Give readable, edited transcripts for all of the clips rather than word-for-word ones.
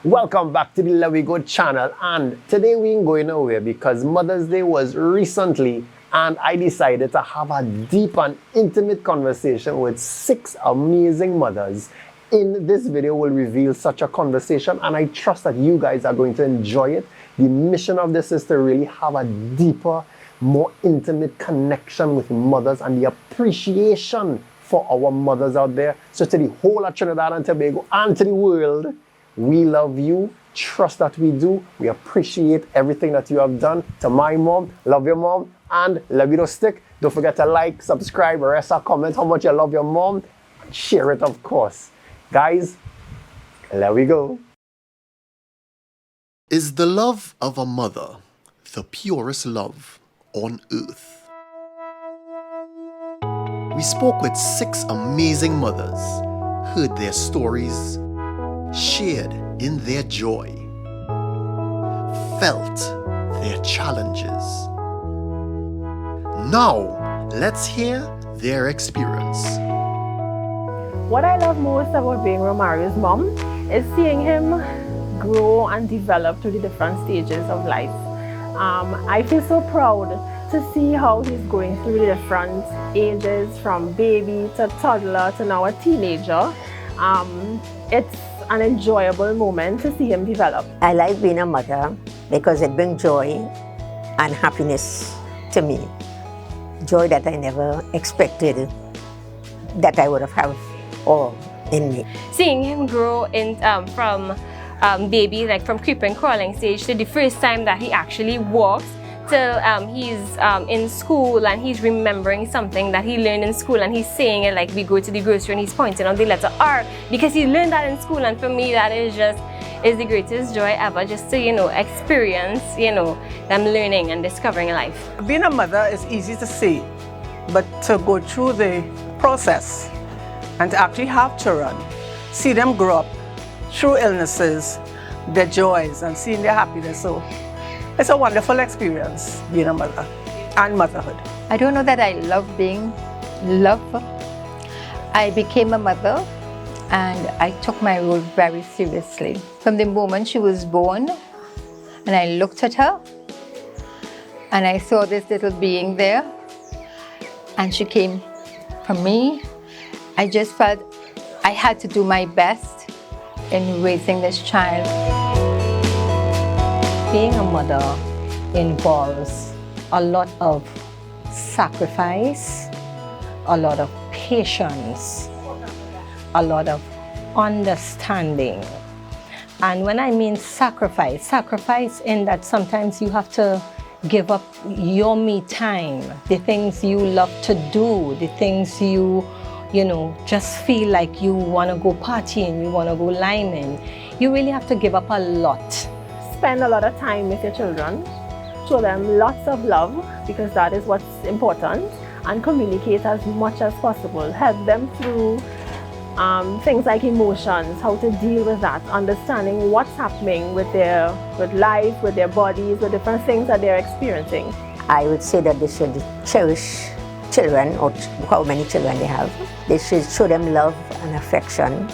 Welcome back to the Let We Go channel, and today we ain't going nowhere because Mother's Day was recently and I decided to have a deep and intimate conversation with 6 amazing mothers. In this video we'll reveal such a conversation and I trust that you guys are going to enjoy it. The mission of this is to really have a deeper, more intimate connection with mothers and the appreciation for our mothers out there. So to the whole of Trinidad and Tobago and to the world, we love you. Trust that we do. We appreciate everything that you have done. To my mom, love your mom, and love you to stick. Don't forget to like, subscribe, or else comment how much you love your mom. Share it, of course. Guys, let we go. Is the love of a mother the purest love on earth? We spoke with 6 amazing mothers, heard their stories, shared in their joy, felt their challenges. Now, let's hear their experience. What I love most about being Romario's mom is seeing him grow and develop through the different stages of life. I feel so proud to see how he's going through the different ages, from baby to toddler to now a teenager. It's an enjoyable moment to see him develop. I like being a mother because it brings joy and happiness to me. Joy that I never expected that I would have all in me. Seeing him grow in from baby, like from creeping, crawling stage, to the first time that he actually walks, till he's in school and he's remembering something that he learned in school and he's saying it, like we go to the grocery and he's pointing out the letter R because he learned that in school. And for me, that is the greatest joy ever, just to experience them learning and discovering life. Being a mother is easy to say, but to go through the process and to actually have children, see them grow up through illnesses, their joys, and seeing their happiness. So it's a wonderful experience being a mother and motherhood. I don't know that I love being loved. I became a mother and I took my role very seriously. From the moment she was born, and I looked at her and I saw this little being there and she came from me, I just felt I had to do my best in raising this child. Being a mother involves a lot of sacrifice, a lot of patience, a lot of understanding. And when I mean sacrifice in that sometimes you have to give up your me time, the things you love to do, the things you just feel like you want to go partying, you want to go liming. You really have to give up a lot. Spend a lot of time with your children, show them lots of love because that is what's important, and communicate as much as possible. Help them through things like emotions, how to deal with that, understanding what's happening with life, with their bodies, with different things that they're experiencing. I would say that they should cherish children, or how many children they have. They should show them love and affection,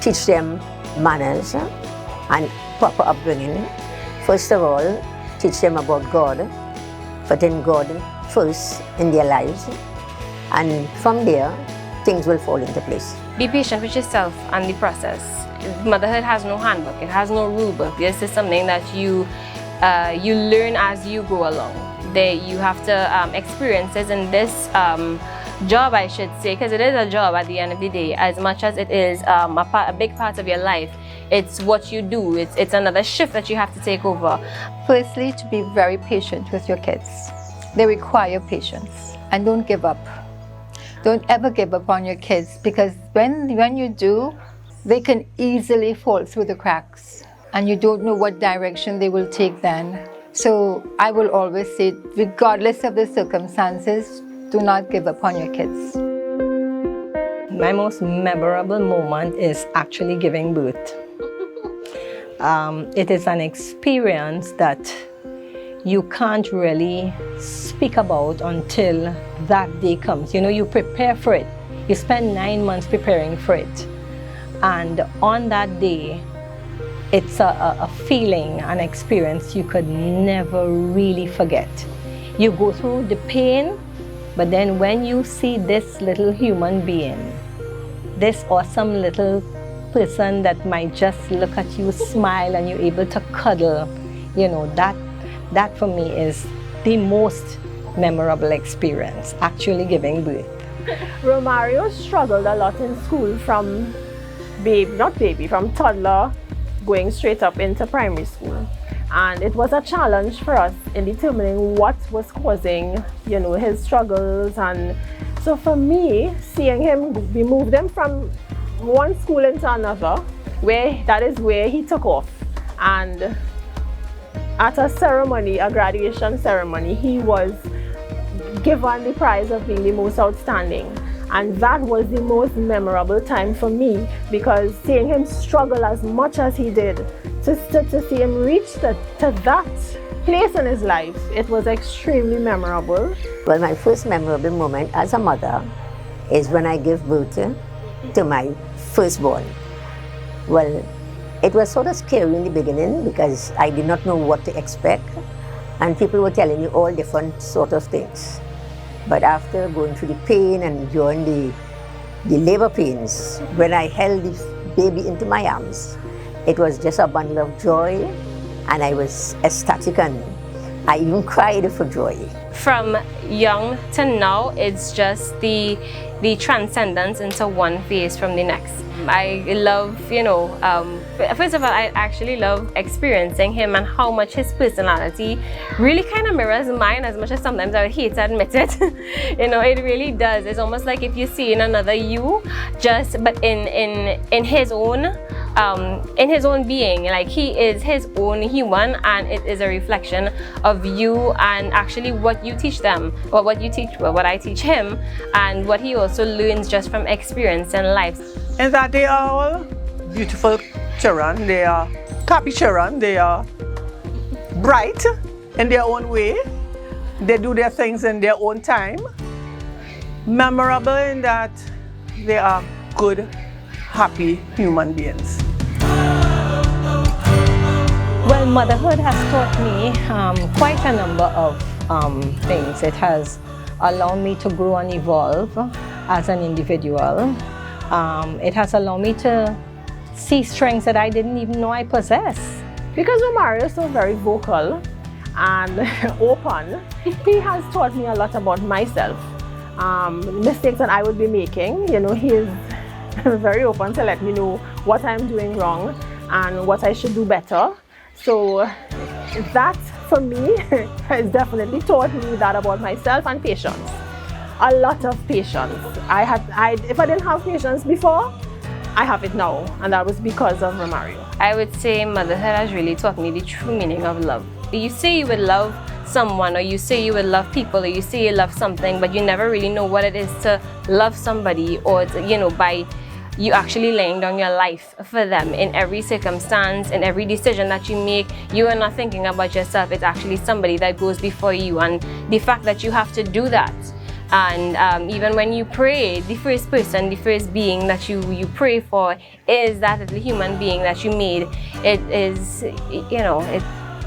teach them manners and proper upbringing. First of all, teach them about God, putting God first in their lives, and from there, things will fall into place. Be patient with yourself and the process. Motherhood has no handbook, it has no rule book. This is something that you learn as you go along. You have to experience it in this job, I should say, because it is a job at the end of the day. As much as it is a big part of your life, it's what you do. It's another shift that you have to take over. Firstly, to be very patient with your kids. They require patience. And don't give up. Don't ever give up on your kids, because when you do, they can easily fall through the cracks and you don't know what direction they will take then. So I will always say, regardless of the circumstances, do not give up on your kids. My most memorable moment is actually giving birth. It is an experience that you can't really speak about until that day comes. You prepare for it. You spend 9 months preparing for it. And on that day, it's a feeling, an experience you could never really forget. You go through the pain, but then when you see this little human being, this awesome little person that might just look at you, smile, and you're able to cuddle, you know, that for me is the most memorable experience, actually giving birth. Romario struggled a lot in school from from toddler going straight up into primary school. And it was a challenge for us in determining what was causing, you know, his struggles. And so for me, seeing him, we moved him from one school into another, that is where he took off. And at a ceremony, a graduation ceremony, he was given the prize of being the most outstanding. And that was the most memorable time for me, because seeing him struggle as much as he did, to see him reach to that place in his life, it was extremely memorable. Well, my first memorable moment as a mother is when I gave birth to my firstborn. Well, it was sort of scary in the beginning because I did not know what to expect, and people were telling you all different sort of things. But after going through the pain and enduring the labor pains, when I held this baby into my arms, it was just a bundle of joy, and I was ecstatic, and I even cried for joy. From young to now, it's just the transcendence into one phase from the next. I love, you know, first of all, I actually love experiencing him and how much his personality really kind of mirrors mine, as much as sometimes I would hate to admit it. You know, it really does. It's almost like if you see in another you, but in his own being, like he is his own human, and it is a reflection of you and actually what you teach them, or what I teach him, and what he also learns just from experience in life. And that they are all beautiful children, they are happy children, they are bright in their own way, they do their things in their own time, memorable in that they are good, happy human beings. Well, motherhood has taught me quite a number of things. It has allowed me to grow and evolve as an individual. It has allowed me to see strengths that I didn't even know I possess. Because Romario is so very vocal and open, he has taught me a lot about myself. Mistakes that I would be making, you know, he is very open to let me know what I'm doing wrong and what I should do better. So that, for me, has definitely taught me that about myself, and patience. A lot of patience. If I didn't have patience before, I have it now, and that was because of Romario. I would say motherhood has really taught me the true meaning of love. You say you would love someone, or you say you would love people, or you say you love something, but you never really know what it is to love somebody, or to, you know, by you actually laying down your life for them in every circumstance, in every decision that you make. You are not thinking about yourself, it's actually somebody that goes before you, and the fact that you have to do that. And even when you pray, the first person, the first being that you pray for is that little human being that you made. It is, you know,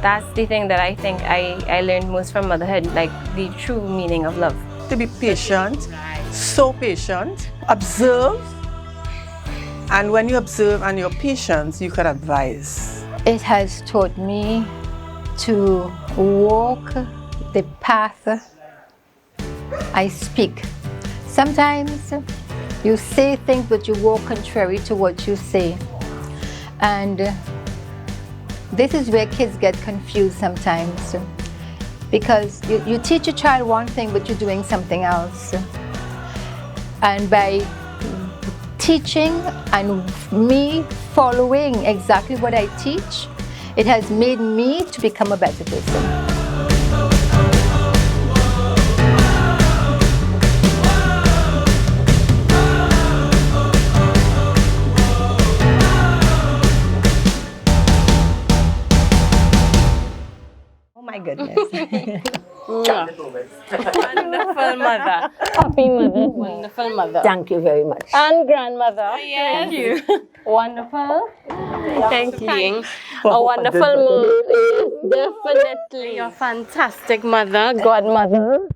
that's the thing that I think I learned most from motherhood, like the true meaning of love. To be patient, so patient, observe, and when you observe and you're patient, you can advise. It has taught me to walk the path I speak. Sometimes you say things but you walk contrary to what you say, and this is where kids get confused sometimes, because you teach a child one thing but you're doing something else. And by teaching and me following exactly what I teach, it has made me to become a better person. Oh my goodness. Wonderful mother. Happy mother. Wonderful mother. Thank you very much. And grandmother. Yes. Thank you. Wonderful. Thank you. Being a wonderful mom is definitely a fantastic mother, godmother.